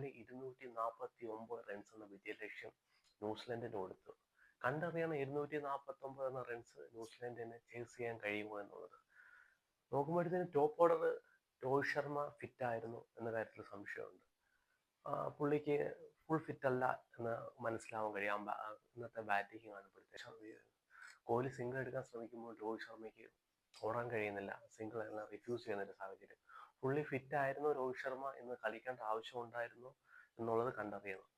249 runs എന്ന വിജയലക്ഷ്യം ന്യൂസിലൻഡിന് കൊടുത്തു. കണ്ടറിയണം 249 എന്ന റൺസ് ന്യൂസിലൻഡിന് ചേസ് ചെയ്യാൻ കഴിയുമോ എന്നുള്ളത്. നോക്കുമ്പോഴത്തേനും top order Rohit Sharma fit ആയിരുന്നു എന്ന കാര്യത്തിൽ സംശയമുണ്ട്. പുള്ളിക്ക് ഫുൾ ഫിറ്റ് അല്ല എന്ന് മനസ്സിലാവാൻ കഴിയാം. ഇന്നത്തെ ബാറ്റിംഗ് കാണുമ്പോഴത്തേക്ക് കോഹ്ലി സിംഗിൾ എടുക്കാൻ ശ്രമിക്കുമ്പോൾ രോഹിത് ശർമ്മയ്ക്ക് ഓടാൻ കഴിയുന്നില്ല, സിംഗിൾ എല്ലാം റിഫ്യൂസ് ചെയ്യുന്നൊരു സാഹചര്യം. ഫുള്ളി ഫിറ്റ് ആയിരുന്നു രോഹിത് ശർമ്മ എന്ന് കളിക്കേണ്ട ആവശ്യമുണ്ടായിരുന്നു എന്നുള്ളത് കണ്ടറിയണം.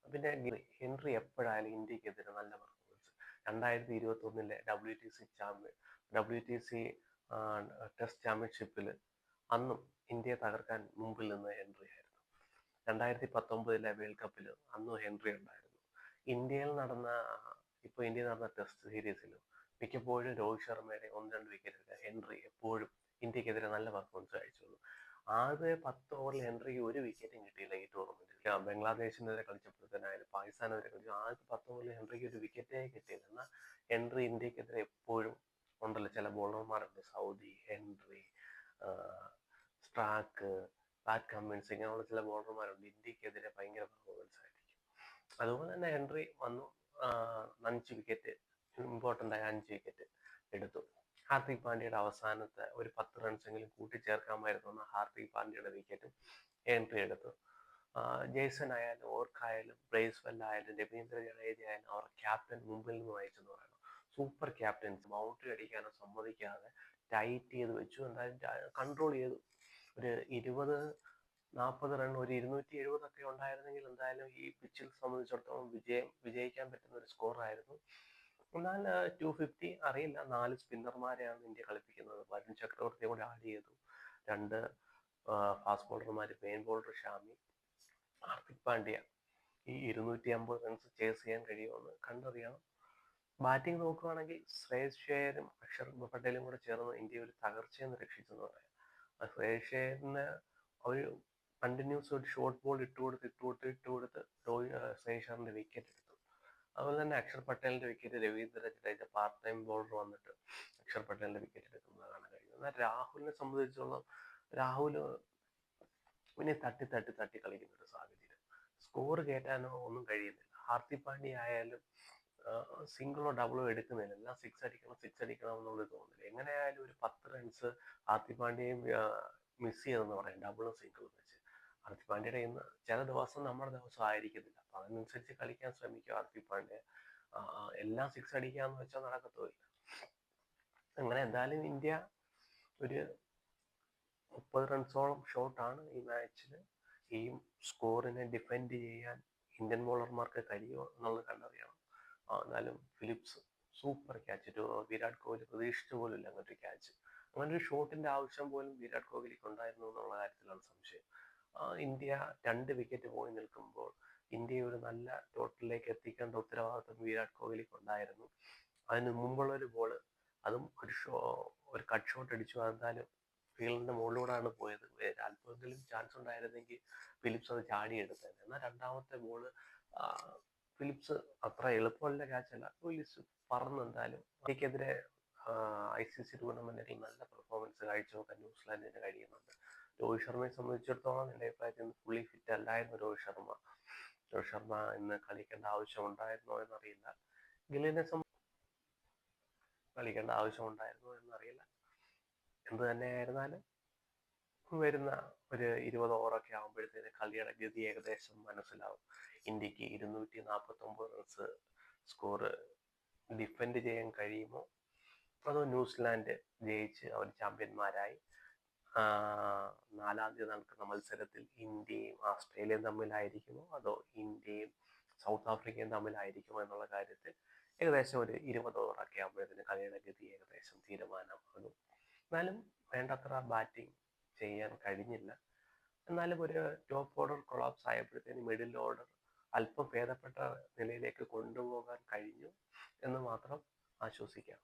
പിന്നെ ഹെൻറി എപ്പോഴായാലും ഇന്ത്യക്കെതിരെ നല്ല പെർഫോമൻസ്. 2021 WTC ടെസ്റ്റ് ചാമ്പ്യൻഷിപ്പിൽ അന്നും ഇന്ത്യയെ തകർക്കാൻ മുമ്പിൽ നിന്ന് ഹെൻറി ആയിരുന്നു. 2019 വേൾഡ് കപ്പിൽ അന്നും ഹെൻറി ഉണ്ടായിരുന്നു. ഇന്ത്യയിൽ നടന്ന ടെസ്റ്റ് സീരീസിലും മിക്കപ്പോഴും രോഹിത് ശർമ്മയുടെ 1-2 വിക്കറ്റ് ഹെൻറി എപ്പോഴും ഇന്ത്യക്കെതിരെ നല്ല പെർഫോമൻസ് കാഴ്ചവന്നു. ആദ്യ 10 ഓവറിൽ ഹെൻറിക്ക് ഒരു വിക്കറ്റും കിട്ടിയില്ല ഈ ടൂർണമെന്റിൽ. ബംഗ്ലാദേശിനെതിരെ കളിച്ചപ്പോഴത്തേനായാലും പാകിസ്ഥാനെതിരെ കളിച്ചു ആദ്യത്തെ 10 ഓവറിൽ ഹെൻറിക്ക് ഒരു വിക്കറ്റേ കിട്ടിയില്ല. എന്നാൽ ഹെൻറി ഇന്ത്യക്കെതിരെ എപ്പോഴും ഉണ്ടല്ലോ, ചില ബോളർമാരുണ്ട്, സൗദി, ഹെൻറി, സ്ട്രാക്ക്, പാറ്റ് കമ്മിൻസ്, ഇങ്ങനെയുള്ള ചില ബോളർമാരുണ്ട്, ഇന്ത്യക്കെതിരെ ഭയങ്കര പെർഫോമൻസ് ആയിരിക്കും. അതുപോലെ തന്നെ ഹെൻറി വന്നു 5 വിക്കറ്റ്, ഇമ്പോർട്ടൻ്റ് ആയ 5 വിക്കറ്റ് എടുത്തു. ഹാർദിക് പാണ്ഡ്യയുടെ അവസാനത്തെ ഒരു 10 റൺസെങ്കിലും കൂട്ടിച്ചേർക്കാമായിരുന്നു എന്ന ഹാർദിക് പാണ്ഡ്യയുടെ വിക്കറ്റും ഹെൻറി എടുത്തു. ജെയ്സൺ ആയാലും ഓർക്കായാലും ബ്രേസ്വെൽ ആയാലും രവീന്ദ്ര ജഡേജ ആയാലും അവർ ക്യാപ്റ്റൻ മുമ്പിൽ നിന്ന് നയിച്ചെന്ന് പറയണം. Super captains. ബൗണ്ടറി അടിക്കാനോ സമ്മതിക്കാതെ ടൈറ്റ് ചെയ്ത് വെച്ചു, എന്തായാലും കൺട്രോൾ ചെയ്തു. ഒരു 20-40 റൺ, ഒരു 270 ഉണ്ടായിരുന്നെങ്കിൽ എന്തായാലും ഈ പിച്ചിൽ സംബന്ധിച്ചിടത്തോളം വിജയിക്കാൻ പറ്റുന്ന ഒരു സ്കോർ ആയിരുന്നു. എന്നാൽ 250 അറിയില്ല. 4 സ്പിന്നർമാരെയാണ് ഇന്ത്യ കളിപ്പിക്കുന്നത്. വരുൺ ചക്രവർത്തി കൂടെ ആഡ് ചെയ്തു. 2 ഫാസ്റ്റ് ബോളർമാർ, മെയിൻ ബോളർ ഷാമി, ഹാർദിക് പാണ്ഡ്യ. ഈ 250 റൺസ് ചേസ് ചെയ്യാൻ കഴിയുമെന്ന് കണ്ടറിയണം. ബാറ്റിംഗ് നോക്കുകയാണെങ്കിൽ ശ്രേയസ് അയ്യരും അക്ഷർ പട്ടേലും കൂടെ ചേർന്ന് ഇന്ത്യ ഒരു തകർച്ചയെന്ന് രക്ഷിച്ചെന്ന് പറയാം. ശ്രേയസ് അയ്യറിന് ഒരു കണ്ടിന്യൂസ് ഒരു ഷോർട്ട് ബോൾ ഇട്ടുകൊടുത്ത് ശ്രേയസ് അയ്യറിന്റെ വിക്കറ്റ് എടുത്തു. അതുപോലെ തന്നെ അക്ഷർ പട്ടേലിന്റെ wicket Ravindra Jadeja part time bowler വന്നിട്ട് അക്ഷർ പട്ടേലിന്റെ വിക്കറ്റ് എടുക്കുന്നത് കാണാൻ കഴിയും. എന്നാൽ രാഹുലിനെ സംബന്ധിച്ചിടത്തോളം രാഹുൽ പിന്നെ തട്ടി കളിക്കുന്ന ഒരു സാഹചര്യം. സ്കോർ കയറ്റാനോ ഒന്നും കഴിയുന്നില്ല. ഹാർദിക് പാണ്ഡ്യ ആയാലും സിംഗിളോ ഡബിളോ എടുക്കുന്നില്ല, എല്ലാം സിക്സ് അടിക്കണം എന്നുള്ളത് തോന്നുന്നില്ല. എങ്ങനെയായാലും ഒരു 10 റൺസ് ഹാർദിക് പാണ്ഡ്യയും മിസ് ചെയ്തെന്ന് പറയാം, ഡബിളും സിംഗിളും വെച്ച്. ഹാർദിക് പാണ്ഡ്യയുടെ ഇന്ന് ചില ദിവസം നമ്മുടെ ദിവസം ആയിരിക്കത്തില്ല, അപ്പൊ അതിനനുസരിച്ച് കളിക്കാൻ ശ്രമിക്കുക ഹാർദിക് പാണ്ഡ്യ. എല്ലാം സിക്സ് അടിക്കാന്ന് വെച്ചാൽ നടക്കത്തുമില്ല. അങ്ങനെ എന്തായാലും ഇന്ത്യ ഒരു 30 റൺസോളം ഷോട്ടാണ് ഈ മാച്ചിൽ. ഈ സ്കോറിനെ ഡിഫെൻഡ് ചെയ്യാൻ ഇന്ത്യൻ ബോളർമാർക്ക് കഴിയുമോ എന്നുള്ളത് കണ്ടറിയണം. എന്നാലും Phillips super catch. Virat Kohli പ്രതീക്ഷിച്ച പോലും ഇല്ല അങ്ങനൊരു ക്യാച്ച്. അങ്ങനെ ഒരു ഷോട്ടിന്റെ ആവശ്യം പോലും വിരാട് കോഹ്ലിക്ക് ഉണ്ടായിരുന്നു എന്നുള്ള കാര്യത്തിലാണ് സംശയം. ഇന്ത്യ 2 വിക്കറ്റ് പോയി നിൽക്കുമ്പോൾ ഇന്ത്യയെ ഒരു നല്ല ടോട്ടലിലേക്ക് എത്തിക്കേണ്ട ഉത്തരവാദിത്വം വിരാട് കോഹ്ലിക്ക് ഉണ്ടായിരുന്നു. അതിന് മുമ്പുള്ള ഒരു ബോള്, അതും ഒരു കട്ട് ഷോട്ട് അടിച്ചു. അതെന്തായാലും ഫീൽഡിന്റെ മുകളിലൂടെയാണ് പോയത്. അല്പമെങ്കിലും ചാൻസ് ഉണ്ടായിരുന്നെങ്കിൽ ഫിലിപ്സ് അത് ചാടിയെടുത്തത്. എന്നാൽ രണ്ടാമത്തെ ബോള് ഫിലിപ്സ് അത്ര എളുപ്പമുള്ള ക്യാച്ചല്ല, ഫിലിപ്സ് പറന്ന് എന്തായാലും ഇന്ത്യക്കെതിരെ ICC ടൂർണമെന്റിൽ നല്ല പെർഫോമൻസ് കാഴ്ചവെക്കാൻ ന്യൂസിലാൻഡിന് കഴിയുന്നുണ്ട്. രോഹിത് ശർമ്മയെ സംബന്ധിച്ചിടത്തോളം എൻ്റെ അഭിപ്രായത്തിൽ ഫുള്ളി ഫിറ്റ് അല്ലായിരുന്നു രോഹിത് ശർമ്മ ഇന്ന് കളിക്കേണ്ട ആവശ്യം ഉണ്ടായിരുന്നോ എന്നറിയില്ല. ഗില്ലിനെ കളിക്കേണ്ട ആവശ്യം ഉണ്ടായിരുന്നോ എന്നറിയില്ല. എന്ത് തന്നെയായിരുന്നാലും വരുന്ന ഒരു 20 ഓവറൊക്കെ ആകുമ്പോഴത്തേന് കളിയുടെ ഗതി ഏകദേശം മനസ്സിലാവും. ഇന്ത്യക്ക് 249 റൺസ് സ്കോർ ഡിഫെൻഡ് ചെയ്യാൻ കഴിയുമോ, അതോ ന്യൂസിലാൻഡ് ജയിച്ച് അവർ ചാമ്പ്യന്മാരായി 4-ാം തീയതി നടക്കുന്ന മത്സരത്തിൽ ഇന്ത്യയും ഓസ്ട്രേലിയയും തമ്മിലായിരിക്കുമോ, അതോ ഇന്ത്യയും സൗത്ത് ആഫ്രിക്കയും തമ്മിലായിരിക്കുമോ എന്നുള്ള കാര്യത്തിൽ ഏകദേശം ഒരു 20 ഓവറൊക്കെ ആകുമ്പോഴത്തേന് കളിയുടെ ഗതി ഏകദേശം തീരുമാനമാകും. എന്നാലും വേണ്ടത്ര ബാറ്റിംഗ് ചെയ്യാൻ കഴിഞ്ഞില്ല. എന്നാലും ഒരു ടോപ്പ് ഓർഡർ കൊളാപ്സ് ആയപ്പോഴത്തേന് മിഡിൽ ഓർഡർ അല്പം ഭേദപ്പെട്ട നിലയിലേക്ക് കൊണ്ടുപോകാൻ കഴിഞ്ഞു എന്ന് മാത്രം ആശ്വസിക്കാം.